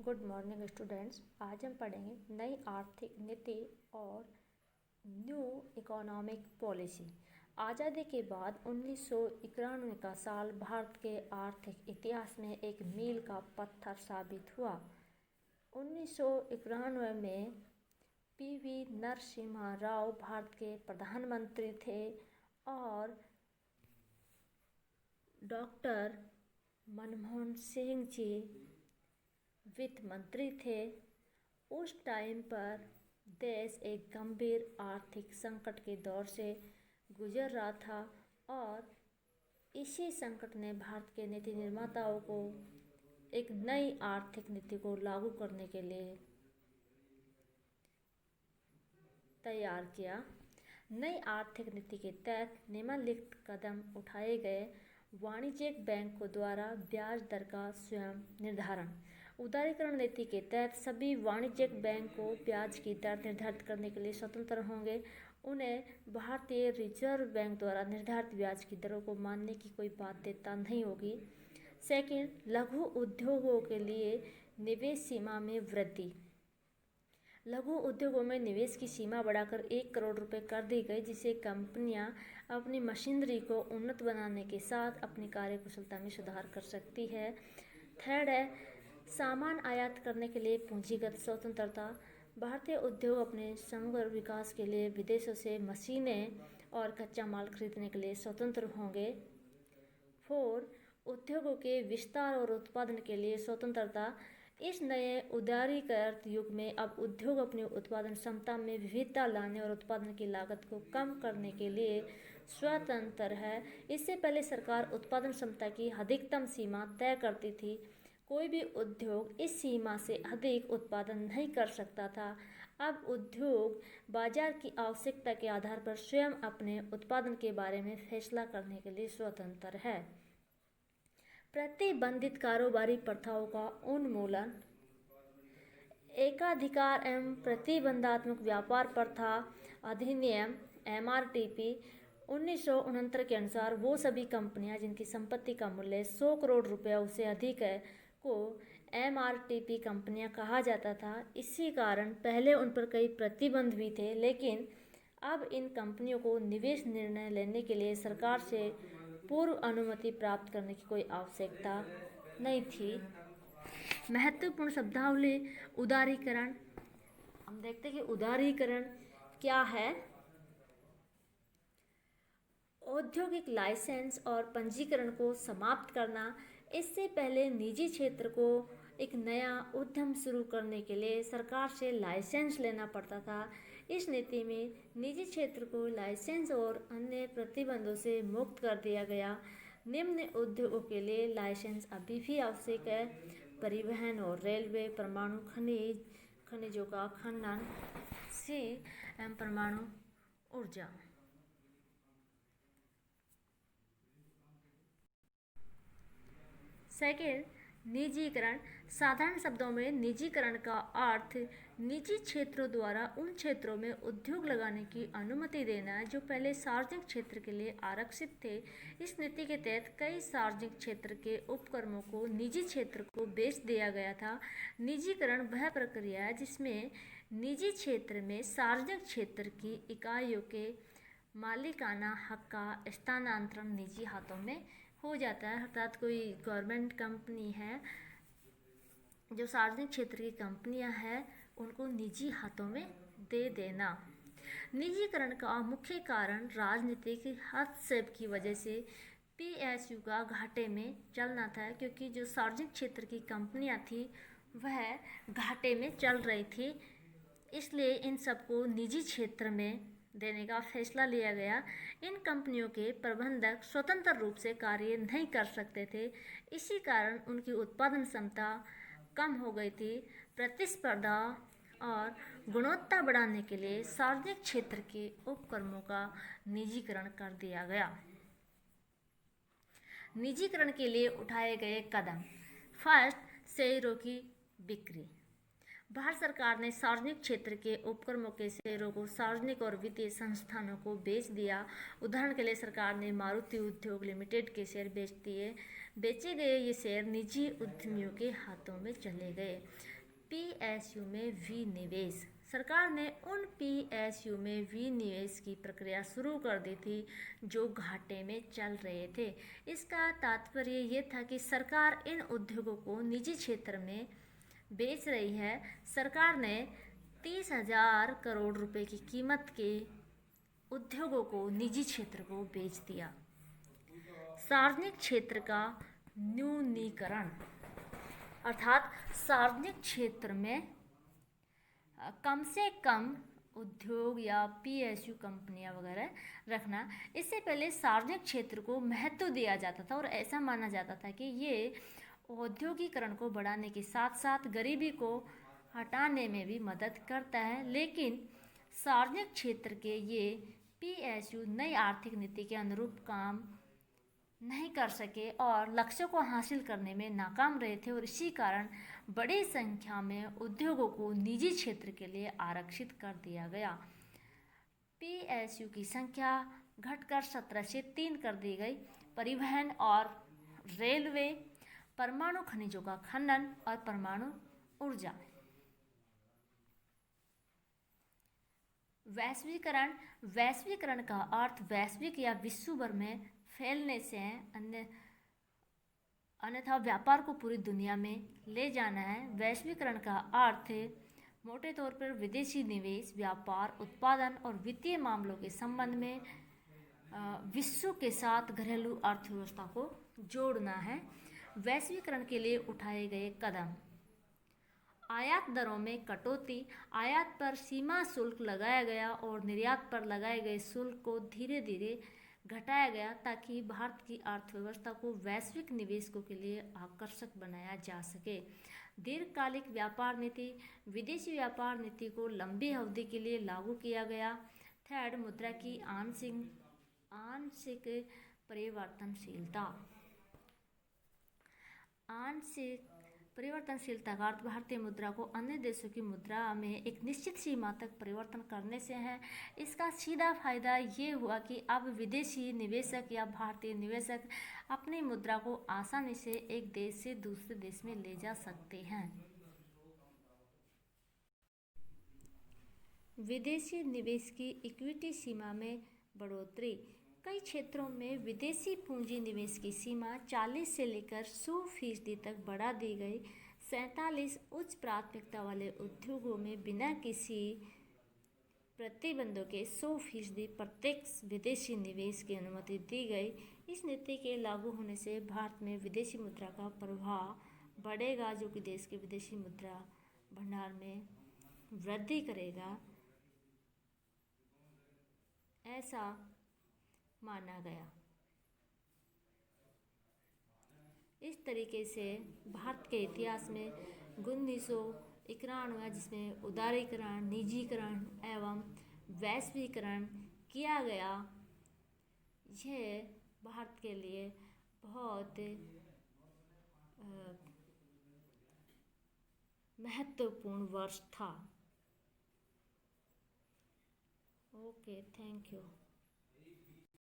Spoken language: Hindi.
Good morning students. आज हम पढ़ेंगे नई आर्थिक नीति और न्यू इकोनॉमिक पॉलिसी। आज़ादी के बाद 1991 का साल भारत के आर्थिक इतिहास में एक मील का पत्थर साबित हुआ। 1991 में पीवी नरसिम्हा राव भारत के प्रधानमंत्री थे और डॉक्टर मनमोहन सिंह जी वित्त मंत्री थे। उस टाइम पर देश एक गंभीर आर्थिक संकट के दौर से गुजर रहा था और इसी संकट ने भारत के नीति निर्माताओं को एक नई आर्थिक नीति को लागू करने के लिए तैयार किया। नई आर्थिक नीति के तहत निम्नलिखित कदम उठाए गए। वाणिज्यिक बैंकों द्वारा ब्याज दर का स्वयं निर्धारण। उदारीकरण नीति के तहत सभी वाणिज्यिक बैंक को ब्याज की दर निर्धारित करने के लिए स्वतंत्र होंगे। उन्हें भारतीय रिजर्व बैंक द्वारा निर्धारित ब्याज की दरों को मानने की कोई बाध्यता नहीं होगी। सेकंड, लघु उद्योगों के लिए निवेश सीमा में वृद्धि। लघु उद्योगों में निवेश की सीमा बढ़ाकर 1 करोड़ रुपए कर दी गई, जिससे कंपनियां अपनी मशीनरी को उन्नत बनाने के साथ अपनी कार्यकुशलता में सुधार कर सकती है। थर्ड है, सामान आयात करने के लिए पूंजीगत स्वतंत्रता। भारतीय उद्योग अपने समग्र विकास के लिए विदेशों से मशीनें और कच्चा माल खरीदने के लिए स्वतंत्र होंगे। 4, उद्योगों के विस्तार और उत्पादन के लिए स्वतंत्रता। इस नए उदारीकृत युग में अब उद्योग अपनी उत्पादन क्षमता में विविधता लाने और उत्पादन की लागत को कम करने के लिए स्वतंत्र है। इससे पहले सरकार उत्पादन क्षमता की अधिकतम सीमा तय करती थी। कोई भी उद्योग इस सीमा से अधिक उत्पादन नहीं कर सकता था। अब उद्योग बाजार की आवश्यकता के आधार पर स्वयं अपने उत्पादन के बारे में फैसला करने के लिए स्वतंत्र है। प्रतिबंधित कारोबारी प्रथाओं का उन्मूलन। एकाधिकार एवं प्रतिबंधात्मक व्यापार प्रथा अधिनियम MRTP 1969 के अनुसार वो सभी कंपनियां जिनकी संपत्ति का मूल्य 100 करोड़ रुपया उससे अधिक है को MRTP कंपनियां कहा जाता था। इसी कारण पहले उन पर कई प्रतिबंध भी थे, लेकिन अब इन कंपनियों को निवेश निर्णय लेने के लिए सरकार से पूर्व अनुमति प्राप्त करने की कोई आवश्यकता नहीं थी। महत्वपूर्ण शब्दावली। उदारीकरण। हम देखते हैं कि उदारीकरण क्या है। औद्योगिक लाइसेंस और पंजीकरण को समाप्त करना। इससे पहले निजी क्षेत्र को एक नया उद्यम शुरू करने के लिए सरकार से लाइसेंस लेना पड़ता था। इस नीति में निजी क्षेत्र को लाइसेंस और अन्य प्रतिबंधों से मुक्त कर दिया गया। निम्न उद्योगों के लिए लाइसेंस अभी भी आवश्यक है। परिवहन और रेलवे, परमाणु खनिजों का खनन, एवं परमाणु ऊर्जा। सेकेंड, निजीकरण। साधारण शब्दों में निजीकरण का अर्थ निजी क्षेत्रों द्वारा उन क्षेत्रों में उद्योग लगाने की अनुमति देना है जो पहले सार्वजनिक क्षेत्र के लिए आरक्षित थे। इस नीति के तहत कई सार्वजनिक क्षेत्र के उपक्रमों को निजी क्षेत्र को बेच दिया गया था। निजीकरण वह प्रक्रिया है जिसमें निजी क्षेत्र में सार्वजनिक क्षेत्र की इकाइयों के मालिकाना हक का स्थानांतरण निजी हाथों में हो जाता है। अर्थात कोई गवर्नमेंट कंपनी है, जो सार्वजनिक क्षेत्र की कंपनियां हैं, उनको निजी हाथों में दे देना। निजीकरण का मुख्य कारण राजनीतिक हस्तक्षेप की वजह से PSU का घाटे में चलना था, क्योंकि जो सार्वजनिक क्षेत्र की कंपनियां थी वह घाटे में चल रही थी। इसलिए इन सबको निजी क्षेत्र में देने का फैसला लिया गया। इन कंपनियों के प्रबंधक स्वतंत्र रूप से कार्य नहीं कर सकते थे। इसी कारण उनकी उत्पादन क्षमता कम हो गई थी। प्रतिस्पर्धा और गुणवत्ता बढ़ाने के लिए सार्वजनिक क्षेत्र के उपक्रमों का निजीकरण कर दिया गया। निजीकरण के लिए उठाए गए कदम। फर्स्ट, शेयरों की बिक्री। भारत सरकार ने सार्वजनिक क्षेत्र के उपक्रमों के शेयरों को सार्वजनिक और वित्तीय संस्थानों को बेच दिया। उदाहरण के लिए सरकार ने मारुति उद्योग लिमिटेड के शेयर बेचे गए ये शेयर निजी उद्यमियों के हाथों में चले गए। पीएसयू में विनिवेश। सरकार ने उन पीएसयू में विनिवेश की प्रक्रिया शुरू कर दी थी जो घाटे में चल रहे थे। इसका तात्पर्य ये था कि सरकार इन उद्योगों को निजी क्षेत्र में बेच रही है। सरकार ने 30,000 करोड़ रुपए की कीमत के उद्योगों को निजी क्षेत्र को बेच दिया। सार्वजनिक क्षेत्र का न्यूनीकरण, अर्थात सार्वजनिक क्षेत्र में कम से कम उद्योग या पीएसयू कंपनियां वगैरह रखना। इससे पहले सार्वजनिक क्षेत्र को महत्व दिया जाता था और ऐसा माना जाता था कि ये औद्योगिकरण को बढ़ाने के साथ साथ गरीबी को हटाने में भी मदद करता है। लेकिन सार्वजनिक क्षेत्र के ये पीएसयू नई आर्थिक नीति के अनुरूप काम नहीं कर सके और लक्ष्यों को हासिल करने में नाकाम रहे थे और इसी कारण बड़ी संख्या में उद्योगों को निजी क्षेत्र के लिए आरक्षित कर दिया गया। पीएसयू की संख्या घटकर 17 से 3 कर दी गई। परिवहन और रेलवे, परमाणु खनिजों का खनन और परमाणु ऊर्जा। वैश्वीकरण का अर्थ वैश्विक या विश्व भर में फैलने से है, अन्यथा व्यापार को पूरी दुनिया में ले जाना है। वैश्वीकरण का अर्थ मोटे तौर पर विदेशी निवेश, व्यापार, उत्पादन और वित्तीय मामलों के संबंध में विश्व के साथ घरेलू अर्थव्यवस्था को जोड़ना है। वैश्वीकरण के लिए उठाए गए कदम: आयात दरों में कटौती, आयात पर सीमा शुल्क लगाया गया और निर्यात पर लगाए गए शुल्क को धीरे धीरे घटाया गया ताकि भारत की अर्थव्यवस्था को वैश्विक निवेशकों के लिए आकर्षक बनाया जा सके। दीर्घकालिक व्यापार नीति, विदेशी व्यापार नीति को लंबी अवधि के लिए लागू किया गया। थर्ड, मुद्रा की आंशिक परिवर्तनशीलता। आंशिक परिवर्तनशीलता का अर्थ भारतीय मुद्रा को अन्य देशों की मुद्रा में एक निश्चित सीमा तक परिवर्तन करने से है। इसका सीधा फायदा ये हुआ कि अब विदेशी निवेशक या भारतीय निवेशक अपनी मुद्रा को आसानी से एक देश से दूसरे देश में ले जा सकते हैं। विदेशी निवेश की इक्विटी सीमा में बढ़ोतरी। कई क्षेत्रों में विदेशी पूंजी निवेश की सीमा 40 से लेकर 100% तक बढ़ा दी गई। 47 उच्च प्राथमिकता वाले उद्योगों में बिना किसी प्रतिबंधों के 100% प्रत्यक्ष विदेशी निवेश की अनुमति दी गई। इस नीति के लागू होने से भारत में विदेशी मुद्रा का प्रवाह बढ़ेगा, जो कि देश के विदेशी मुद्रा भंडार में वृद्धि करेगा, ऐसा माना गया। इस तरीके से भारत के इतिहास में 1991 हुआ जिसमें उदारीकरण, निजीकरण एवं वैश्वीकरण किया गया। यह भारत के लिए बहुत महत्वपूर्ण वर्ष था। Okay, thank you.